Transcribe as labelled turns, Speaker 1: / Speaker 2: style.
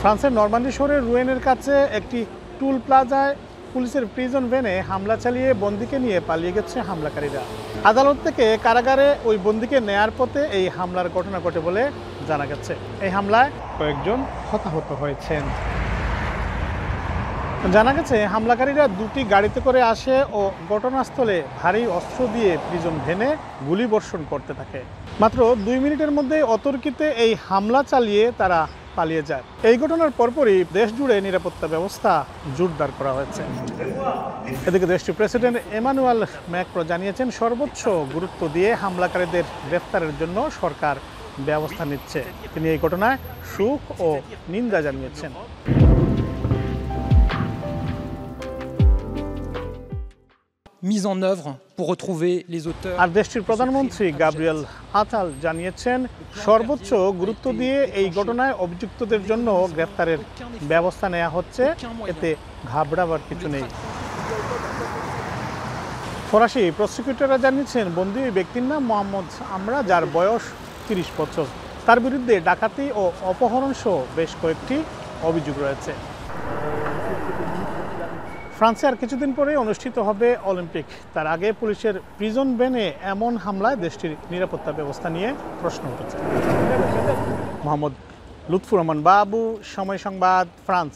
Speaker 1: ফ্রান্সের নরমান্ডি শহরের রুয়েনের কাছে একটি টুল প্লাজায় পুলিশের প্রিজন ভ্যানে হামলা চালিয়ে বন্দীকে নিয়ে পালিয়ে গেছে হামলাকারীরা। আদালত থেকে কারাগারে ওই বন্দীকে নেয়ার পথে এই হামলার ঘটনা ঘটে বলে জানা গেছে। এই হামলায় কয়েকজন হতাহত হয়েছেন। জানা গেছে হামলাকারীরা দুটি গাড়িতে করে আসে ও ঘটনাস্থলে ভারী অস্ত্র দিয়ে প্রিজন ভ্যানে গুলি বর্ষণ করতে থাকে। মাত্র 2 মিনিটের মধ্যে অতর্কিতে এই হামলা চালিয়ে তারা পালিয়ে যায়। এই ঘটনার পরপরই দেশ জুড়ে নিরাপত্তা ব্যবস্থা জোরদার করা হয়েছে। এদিকে দেশটির প্রেসিডেন্ট এমানুয়েল ম্যাক্রো জানিয়েছেন, সর্বোচ্চ গুরুত্ব দিয়ে হামলাকারীদের গ্রেফতারের জন্য সরকার ব্যবস্থা নিচ্ছে। তিনি এই ঘটনায় শোক ও নিন্দা জানিয়েছেন।
Speaker 2: mise en œuvre pour retrouver les auteurs.
Speaker 1: আর দেশটির প্রধানমন্ত্রী গাব্রিয়েল আতাল জানিয়েছেন, সর্বোচ্চ গুরুত্ব দিয়ে এই ঘটনায় অভিযুক্তদের জন্য গ্রেফতারের ব্যবস্থা নেওয়া হচ্ছে, এতে ঘাবড়াবার কিছু নেই। ফরাসি প্রসিকিউটররা জানিয়েছেন, বন্দী ওই ব্যক্তির নাম মোহাম্মদ আমরা, যার বয়স 30 বছর। তার বিরুদ্ধে ডাকাতি ও অপহরণ সহ বেশ কয়েকটি অভিযোগ রয়েছে। ফ্রান্সে আর কিছুদিন পরে অনুষ্ঠিত হবে অলিম্পিক। তার আগে পুলিশের প্রিজন ভ্যানে এমন হামলায় দেশটির নিরাপত্তা ব্যবস্থা নিয়ে প্রশ্ন উঠেছে। মোহাম্মদ লুৎফুর রহমান বাবু, সময় সংবাদ, ফ্রান্স।